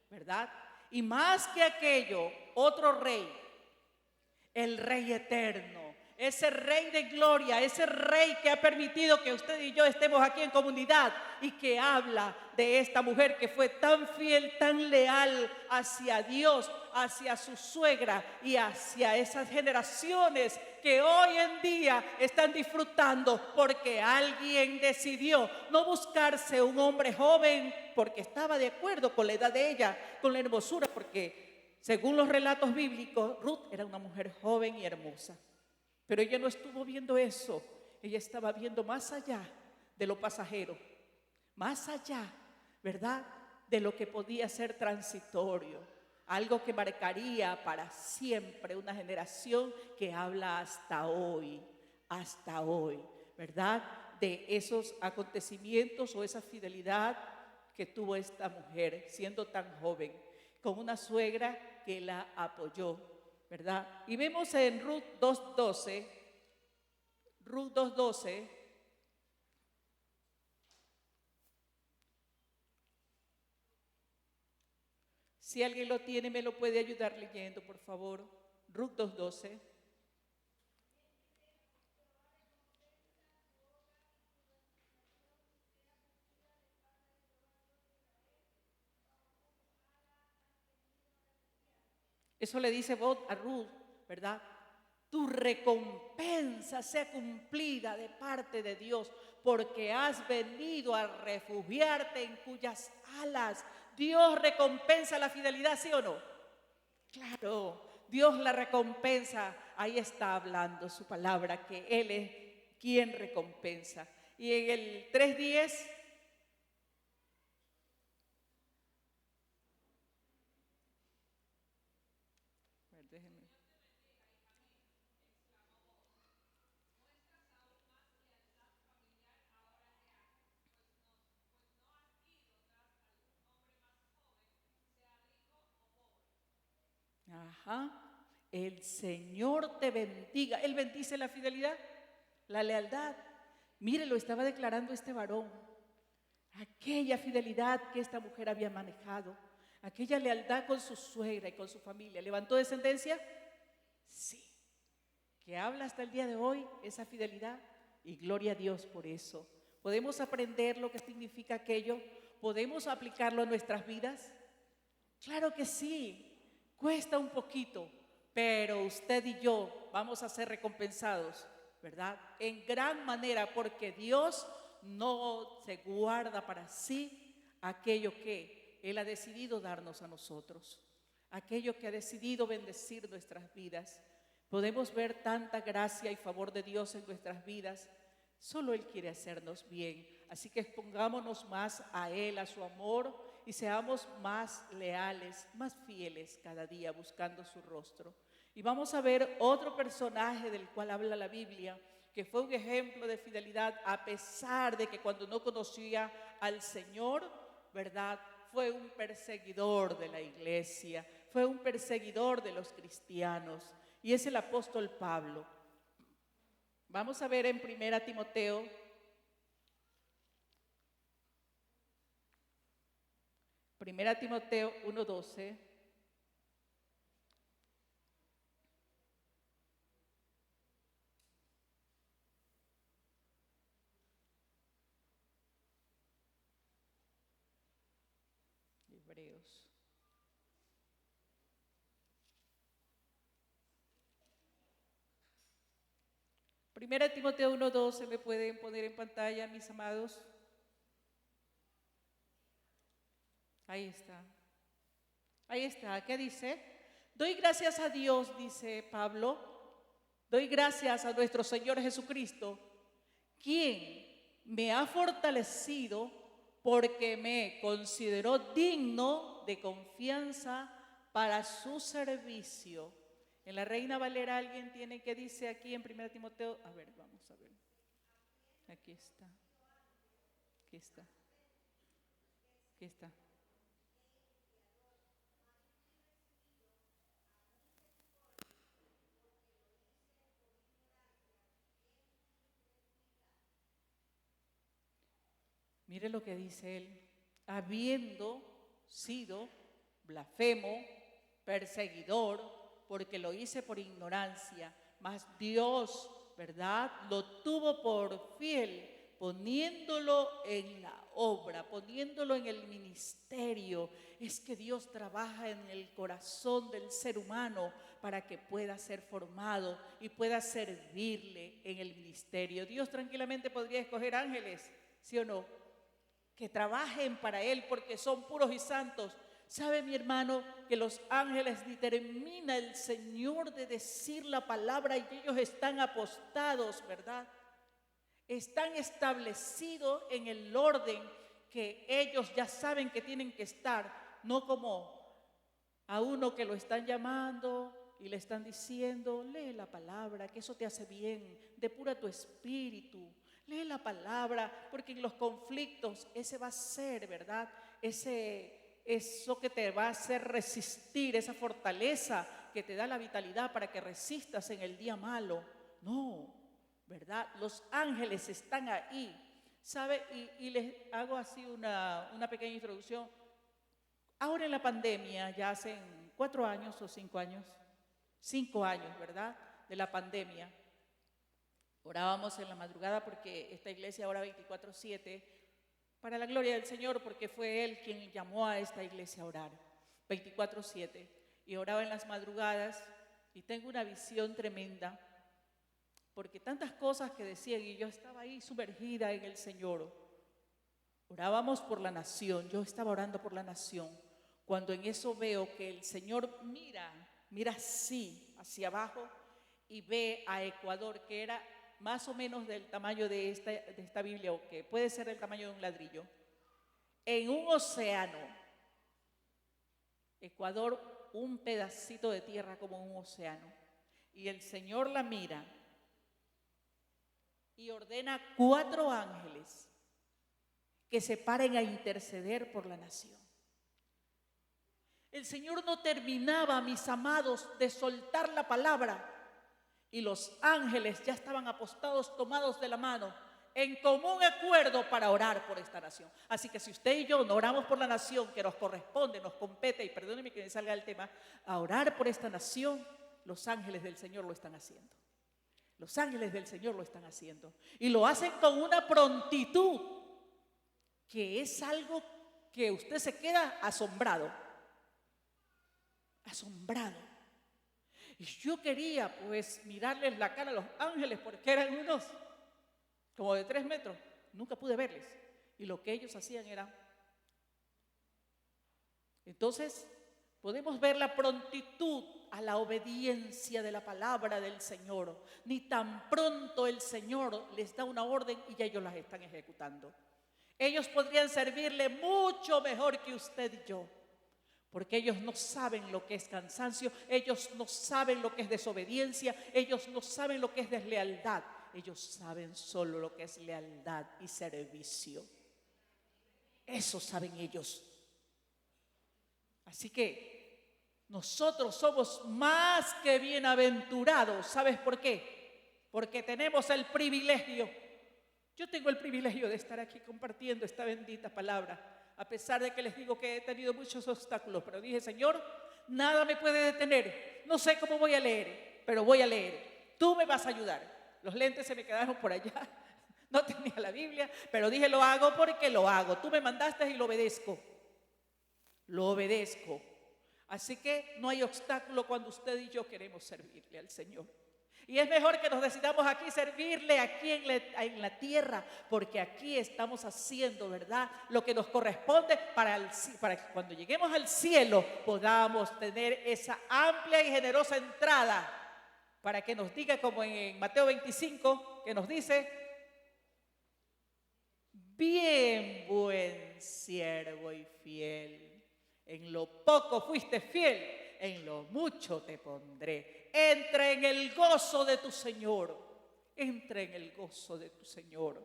¿verdad? Y más que aquello, otro rey, el rey eterno, ese rey de gloria, ese rey que ha permitido que usted y yo estemos aquí en comunidad y que habla de esta mujer que fue tan fiel, tan leal hacia Dios, hacia su suegra y hacia esas generaciones que hoy en día están disfrutando porque alguien decidió no buscarse un hombre joven porque estaba de acuerdo con la edad de ella, con la hermosura, porque según los relatos bíblicos, Ruth era una mujer joven y hermosa. Pero ella no estuvo viendo eso, ella estaba viendo más allá de lo pasajero, más allá, ¿verdad?, de lo que podía ser transitorio, algo que marcaría para siempre una generación que habla hasta hoy, ¿verdad?, de esos acontecimientos o esa fidelidad que tuvo esta mujer siendo tan joven, con una suegra que la apoyó, ¿verdad? Y vemos en Ruth 2:12, si alguien lo tiene, me lo puede ayudar leyendo, por favor. Ruth 2:12. Eso le dice Boaz a Ruth, ¿verdad? Tu recompensa sea cumplida de parte de Dios, porque has venido a refugiarte en cuyas alas Dios recompensa la fidelidad, ¿sí o no? Claro, Dios la recompensa. Ahí está hablando su palabra, que Él es quien recompensa. Y en el 3:10, déjenme. Ajá. El Señor te bendiga. Él bendice la fidelidad, la lealtad. Mire, lo estaba declarando este varón. Aquella fidelidad que esta mujer había manejado, aquella lealtad con su suegra y con su familia. ¿Levantó descendencia? Sí. Que habla hasta el día de hoy esa fidelidad, y gloria a Dios por eso. ¿Podemos aprender lo que significa aquello? ¿Podemos aplicarlo a nuestras vidas? Claro que sí. Cuesta un poquito, pero usted y yo vamos a ser recompensados, ¿verdad? En gran manera, porque Dios no se guarda para sí aquello que Él ha decidido darnos a nosotros, aquello que ha decidido bendecir nuestras vidas. Podemos ver tanta gracia y favor de Dios en nuestras vidas. Solo Él quiere hacernos bien. Así que expongámonos más a Él, a su amor, y seamos más leales, más fieles cada día buscando su rostro. Y vamos a ver otro personaje del cual habla la Biblia, que fue un ejemplo de fidelidad a pesar de que cuando no conocía al Señor, ¿verdad? Fue un perseguidor de la iglesia, fue un perseguidor de los cristianos, y es el apóstol Pablo. Vamos a ver en 1 Timoteo, Primera Timoteo 1:12. Hebreos. Primera Timoteo 1:12, ¿me pueden poner en pantalla, mis amados? Ahí está. Ahí está. ¿Qué dice? Doy gracias a Dios, dice Pablo. Doy gracias a nuestro Señor Jesucristo, quien me ha fortalecido porque me consideró digno de confianza para su servicio. En la Reina Valera alguien tiene que dice aquí en 1 Timoteo, a ver, vamos a ver. Aquí está. Aquí está. Aquí está. Mire lo que dice él, habiendo sido blasfemo, perseguidor, porque lo hice por ignorancia, mas Dios, ¿verdad?, lo tuvo por fiel, poniéndolo en la obra, poniéndolo en el ministerio. Es que Dios trabaja en el corazón del ser humano para que pueda ser formado y pueda servirle en el ministerio. Dios tranquilamente podría escoger ángeles, ¿sí o no?, que trabajen para Él porque son puros y santos. ¿Sabe, mi hermano, que los ángeles ni termina el Señor de decir la palabra y ellos están apostados, ¿verdad? Están establecidos en el orden que ellos ya saben que tienen que estar, no como a uno que lo están llamando y le están diciendo, lee la palabra, que eso te hace bien, depura tu espíritu. Lee la palabra, porque en los conflictos ese va a ser, ¿verdad? Eso que te va a hacer resistir, esa fortaleza que te da la vitalidad para que resistas en el día malo. No, ¿verdad? Los ángeles están ahí, ¿sabe? Y les hago así una pequeña introducción. Ahora en la pandemia, ya hace 4 años o 5 años, 5 años, ¿verdad?, de la pandemia. Orábamos en la madrugada porque esta iglesia ora 24/7 para la gloria del Señor, porque fue Él quien llamó a esta iglesia a orar 24/7. Y oraba en las madrugadas y tengo una visión tremenda, porque tantas cosas que decían y yo estaba ahí sumergida en el Señor. Orábamos por la nación, yo estaba orando por la nación, cuando en eso veo que el Señor mira mira así, hacia abajo, y ve a Ecuador, que era más o menos del tamaño de esta Biblia, o que puede ser del tamaño de un ladrillo, en un océano. Ecuador, un pedacito de tierra como un océano. Y el Señor la mira y ordena 4 ángeles que se paren a interceder por la nación. El Señor no terminaba, mis amados, de soltar la palabra y los ángeles ya estaban apostados, tomados de la mano, en común acuerdo para orar por esta nación. Así que si usted y yo no oramos por la nación que nos corresponde, nos compete, y perdóneme que me salga del tema, a orar por esta nación, los ángeles del Señor lo están haciendo. Los ángeles del Señor lo están haciendo. Y lo hacen con una prontitud que es algo que usted se queda asombrado. Asombrado. Y yo quería pues mirarles la cara a los ángeles porque eran unos como de 3 metros. Nunca pude verles. Y lo que ellos hacían era... Entonces, podemos ver la prontitud a la obediencia de la palabra del Señor. Ni tan pronto el Señor les da una orden y ya ellos las están ejecutando. Ellos podrían servirle mucho mejor que usted y yo, porque ellos no saben lo que es cansancio, ellos no saben lo que es desobediencia, ellos no saben lo que es deslealtad, ellos saben solo lo que es lealtad y servicio. Eso saben ellos. Así que nosotros somos más que bienaventurados. ¿Sabes por qué? Porque tenemos el privilegio. Yo tengo el privilegio de estar aquí compartiendo esta bendita palabra. A pesar de que les digo que he tenido muchos obstáculos, pero dije, Señor, nada me puede detener. No sé cómo voy a leer, pero voy a leer. Tú me vas a ayudar. Los lentes se me quedaron por allá. No tenía la Biblia, pero dije, lo hago porque lo hago. Tú me mandaste y lo obedezco. Lo obedezco. Así que no hay obstáculo cuando usted y yo queremos servirle al Señor. Y es mejor que nos decidamos aquí servirle, aquí en la tierra, porque aquí estamos haciendo, ¿verdad?, lo que nos corresponde para que cuando lleguemos al cielo podamos tener esa amplia y generosa entrada, para que nos diga, como en Mateo 25, que nos dice, bien buen siervo y fiel, en lo poco fuiste fiel, en lo mucho te pondré. Entra en el gozo de tu Señor. Entra en el gozo de tu Señor.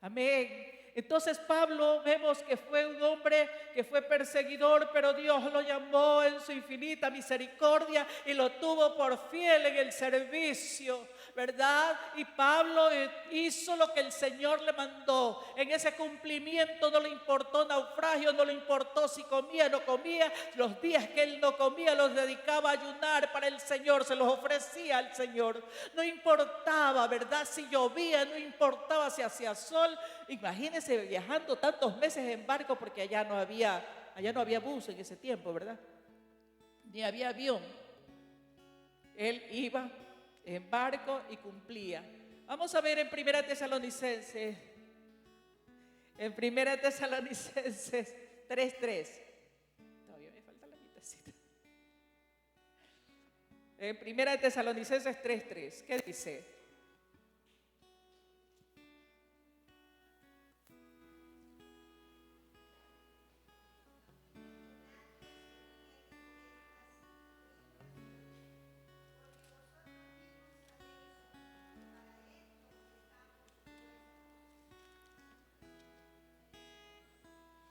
Amén. Entonces Pablo vemos que fue un hombre que fue perseguidor, pero Dios lo llamó en su infinita misericordia y lo tuvo por fiel en el servicio, ¿verdad? Y Pablo hizo lo que el Señor le mandó. En ese cumplimiento no le importó naufragio, no le importó si comía o no comía. Los días que él no comía los dedicaba a ayunar para el Señor, se los ofrecía al Señor. No importaba, ¿verdad?, si llovía, no importaba si hacía sol. Imagínense viajando tantos meses en barco, porque allá no había bus en ese tiempo, ¿verdad? Ni había avión. Él iba en barco y cumplía. Vamos a ver en Primera Tesalonicenses 3:3. Todavía me falta la mitacita. En Primera Tesalonicenses 3:3, ¿qué dice?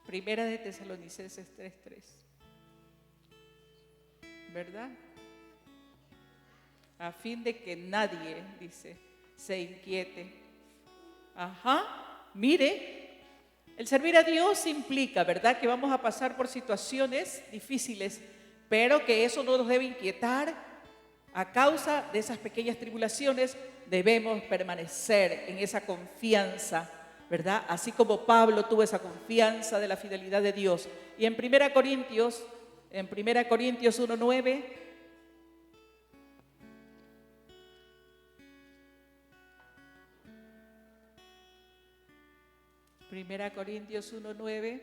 Primera de Tesalonicenses 3:3, ¿verdad? A fin de que nadie, dice, se inquiete. Ajá, mire, el servir a Dios implica, ¿verdad?, que vamos a pasar por situaciones difíciles, pero que eso no nos debe inquietar. A causa de esas pequeñas tribulaciones debemos permanecer en esa confianza, ¿verdad? Así como Pablo tuvo esa confianza de la fidelidad de Dios. Y en 1 Corintios 1:9, Primera Corintios 1:9,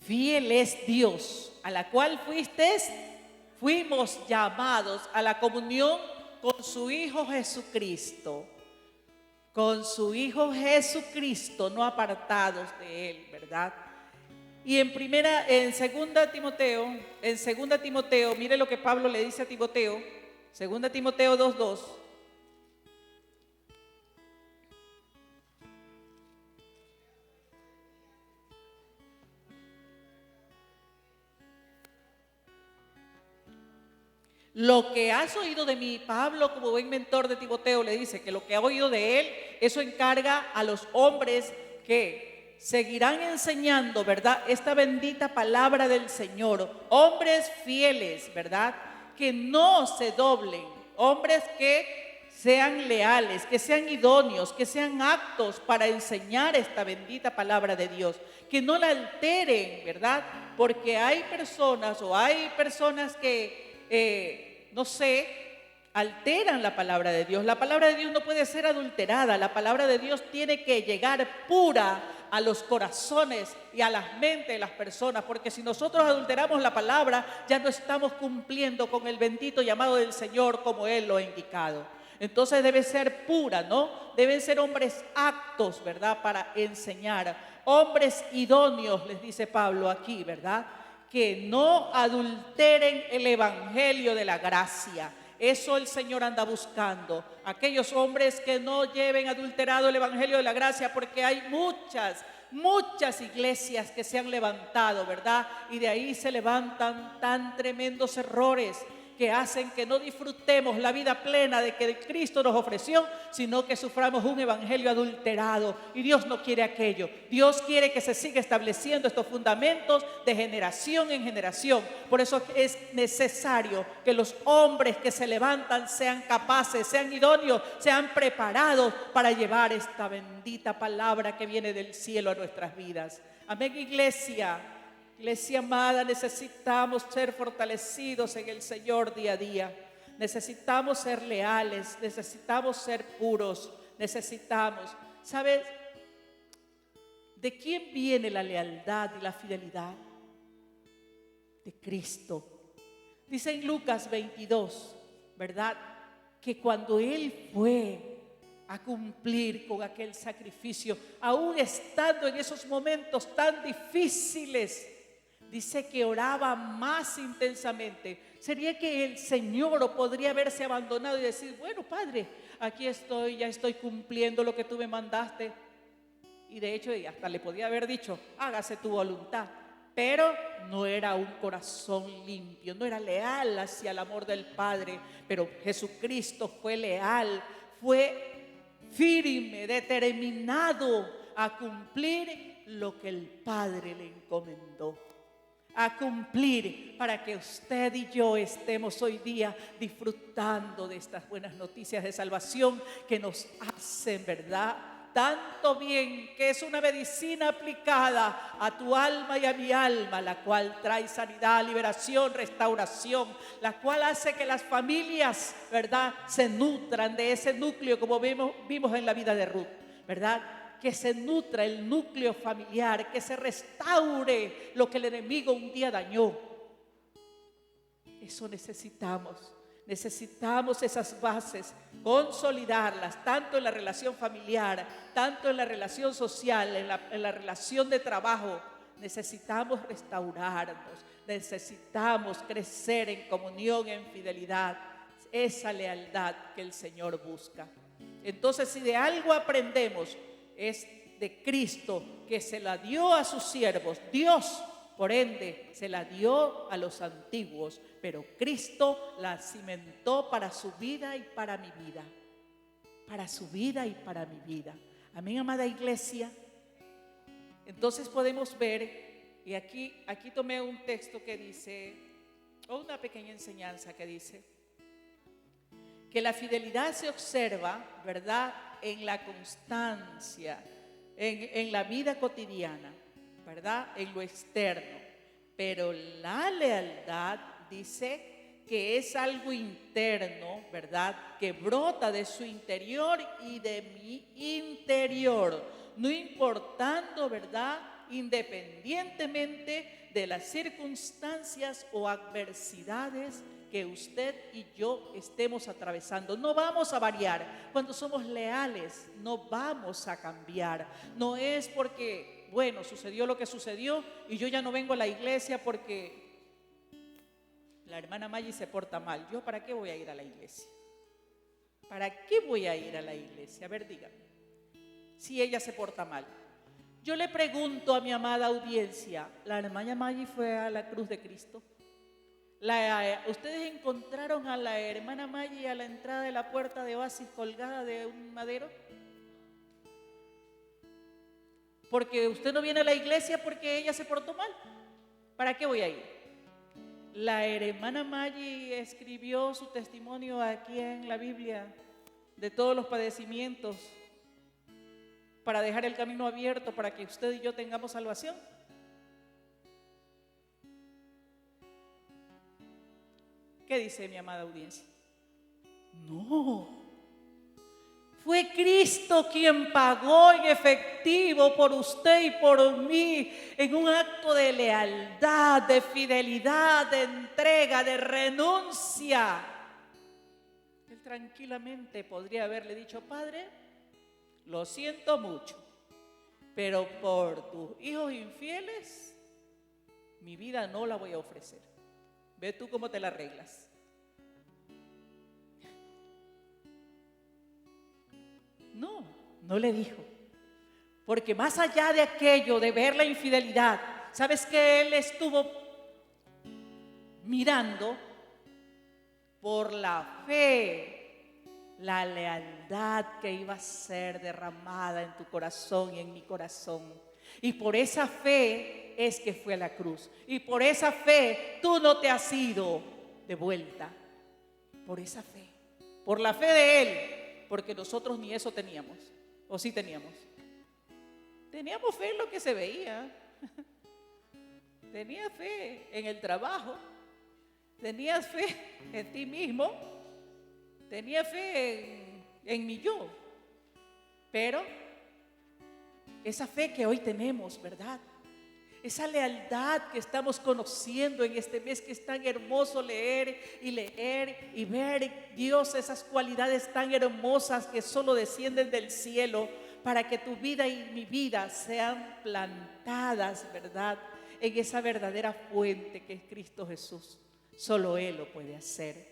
fiel es Dios, a la cual fuimos llamados a la comunión con su Hijo Jesucristo. Con su Hijo Jesucristo, no apartados de Él, ¿verdad? Y en segunda Timoteo, mire lo que Pablo le dice a Timoteo, segunda Timoteo 2:2. Lo que has oído de mí, Pablo, como buen mentor de Timoteo, le dice que lo que ha oído de él, eso encarga a los hombres que seguirán enseñando, ¿verdad? Esta bendita palabra del Señor. Hombres fieles, ¿verdad? Que no se doblen. Hombres que sean leales, que sean idóneos, que sean aptos para enseñar esta bendita palabra de Dios. Que no la alteren, ¿verdad? Porque hay personas que no sé, alteran la palabra de Dios. La palabra de Dios no puede ser adulterada. La palabra de Dios tiene que llegar pura a los corazones y a las mentes de las personas, porque si nosotros adulteramos la palabra, ya no estamos cumpliendo con el bendito llamado del Señor como Él lo ha indicado. Entonces debe ser pura, ¿no? Deben ser hombres aptos, ¿verdad? Para enseñar. Hombres idóneos, les dice Pablo aquí, ¿verdad? Que no adulteren el evangelio de la gracia. Eso el Señor anda buscando. Aquellos hombres que no lleven adulterado el evangelio de la gracia, porque hay muchas iglesias que se han levantado, ¿verdad? Y de ahí se levantan tan tremendos errores que hacen que no disfrutemos la vida plena de que Cristo nos ofreció, sino que suframos un evangelio adulterado. Y Dios no quiere aquello. Dios quiere que se siga estableciendo estos fundamentos de generación en generación. Por eso es necesario que los hombres que se levantan sean capaces, sean idóneos, sean preparados para llevar esta bendita palabra que viene del cielo a nuestras vidas. Amén, iglesia. Iglesia amada, necesitamos ser fortalecidos en el Señor día a día. Necesitamos ser leales, necesitamos ser puros, ¿sabes? ¿De quién viene la lealtad y la fidelidad? De Cristo. Dice en Lucas 22, ¿verdad? Que cuando Él fue a cumplir con aquel sacrificio, aún estando en esos momentos tan difíciles, dice que oraba más intensamente. Sería que el Señor o podría haberse abandonado y decir, bueno, Padre, aquí estoy, ya estoy cumpliendo lo que tú me mandaste. Y de hecho, hasta le podía haber dicho, hágase tu voluntad. Pero no era un corazón limpio, no era leal hacia el amor del Padre. Pero Jesucristo fue leal, fue firme, determinado a cumplir lo que el Padre le encomendó. A cumplir para que usted y yo estemos hoy día disfrutando de estas buenas noticias de salvación que nos hacen, ¿verdad? Tanto bien, que es una medicina aplicada a tu alma y a mi alma, la cual trae sanidad, liberación, restauración, la cual hace que las familias, ¿verdad?, se nutran de ese núcleo, como vimos en la vida de Ruth, ¿verdad?, que se nutra el núcleo familiar, que se restaure lo que el enemigo un día dañó. Eso necesitamos esas bases, consolidarlas, tanto en la relación familiar, tanto en la relación social, en la relación de trabajo. Necesitamos restaurarnos, necesitamos crecer en comunión, en fidelidad, esa lealtad que el Señor busca. Entonces, si de algo aprendemos, es de Cristo, que se la dio a sus siervos. Dios, por ende, se la dio a los antiguos, pero Cristo la cimentó para su vida y para mi vida. Para su vida y para mi vida. Amén, amada iglesia. Entonces podemos ver, y aquí tomé un texto que dice, o una pequeña enseñanza que dice, que la fidelidad se observa, ¿verdad?, en la constancia, en la vida cotidiana, ¿verdad?, en lo externo. Pero la lealtad dice que es algo interno, ¿verdad?, que brota de su interior y de mi interior, no importando, ¿verdad?, independientemente de las circunstancias o adversidades que usted y yo estemos atravesando. No vamos a variar. Cuando somos leales, no vamos a cambiar. No es porque, bueno, sucedió lo que sucedió y yo ya no vengo a la iglesia porque la hermana Maggie se porta mal. ¿Yo para qué voy a ir a la iglesia? ¿Para qué voy a ir a la iglesia? A ver, dígame. Si ella se porta mal. Yo le pregunto a mi amada audiencia, ¿la hermana Maggie fue a la cruz de Cristo? ¿Ustedes encontraron a la hermana Maggie a la entrada de la puerta de Oasis colgada de un madero? Porque usted no viene a la iglesia porque ella se portó mal. ¿Para qué voy a ir? La hermana Maggie escribió su testimonio aquí en la Biblia de todos los padecimientos para dejar el camino abierto para que usted y yo tengamos salvación. ¿Qué dice mi amada audiencia? No. Fue Cristo quien pagó en efectivo por usted y por mí en un acto de lealtad, de fidelidad, de entrega, de renuncia. Él tranquilamente podría haberle dicho, Padre, lo siento mucho, pero por tus hijos infieles, mi vida no la voy a ofrecer. Ve tú cómo te la arreglas. No, no le dijo. Porque más allá de aquello, de ver la infidelidad, ¿sabes qué? Él estuvo mirando por la fe, la lealtad que iba a ser derramada en tu corazón y en mi corazón. Y por esa fe es que fue a la cruz. Y por esa fe tú no te has ido de vuelta. Por esa fe. Por la fe de Él. Porque nosotros ni eso teníamos. ¿O sí teníamos? Teníamos fe en lo que se veía. Tenías fe en el trabajo. Tenías fe en ti mismo. Tenías fe en mi yo. Pero esa fe que hoy tenemos, ¿verdad? Esa lealtad que estamos conociendo en este mes, que es tan hermoso leer y ver, Dios, esas cualidades tan hermosas que solo descienden del cielo para que tu vida y mi vida sean plantadas, ¿verdad? En esa verdadera fuente que es Cristo Jesús. Solo Él lo puede hacer.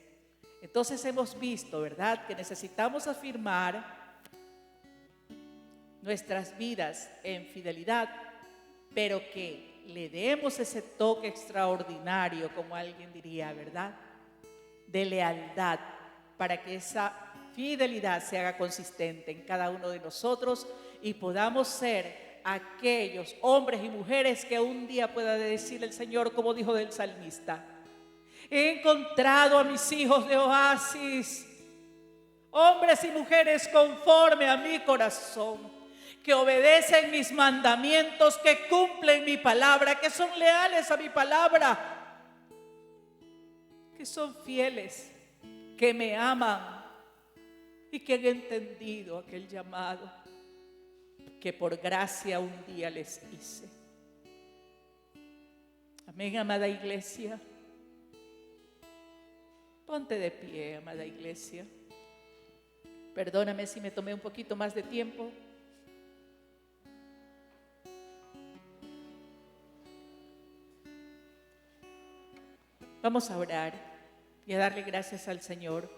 Entonces hemos visto, ¿verdad?, que necesitamos afirmar nuestras vidas en fidelidad, pero que le demos ese toque extraordinario, como alguien diría, ¿verdad?, de lealtad, para que esa fidelidad se haga consistente en cada uno de nosotros y podamos ser aquellos hombres y mujeres que un día pueda decir el Señor, como dijo del salmista: he encontrado a mis hijos de Oasis, hombres y mujeres conforme a mi corazón, que obedecen mis mandamientos, que cumplen mi palabra, que son leales a mi palabra, que son fieles, que me aman y que han entendido aquel llamado que por gracia un día les hice. Amén, amada iglesia. Ponte de pie, amada iglesia. Perdóname si me tomé un poquito más de tiempo. Vamos a orar y a darle gracias al Señor.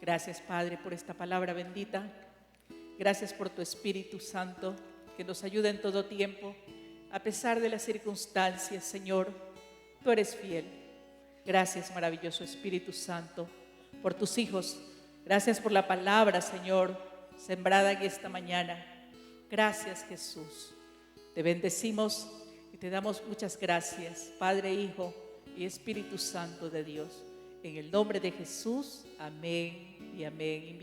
Gracias, Padre, por esta palabra bendita. Gracias por tu Espíritu Santo que nos ayuda en todo tiempo. A pesar de las circunstancias, Señor, tú eres fiel. Gracias, maravilloso Espíritu Santo, por tus hijos. Gracias por la palabra, Señor, sembrada en esta mañana. Gracias, Jesús. Te bendecimos y te damos muchas gracias, Padre, Hijo y Espíritu Santo de Dios. En el nombre de Jesús, amén y amén.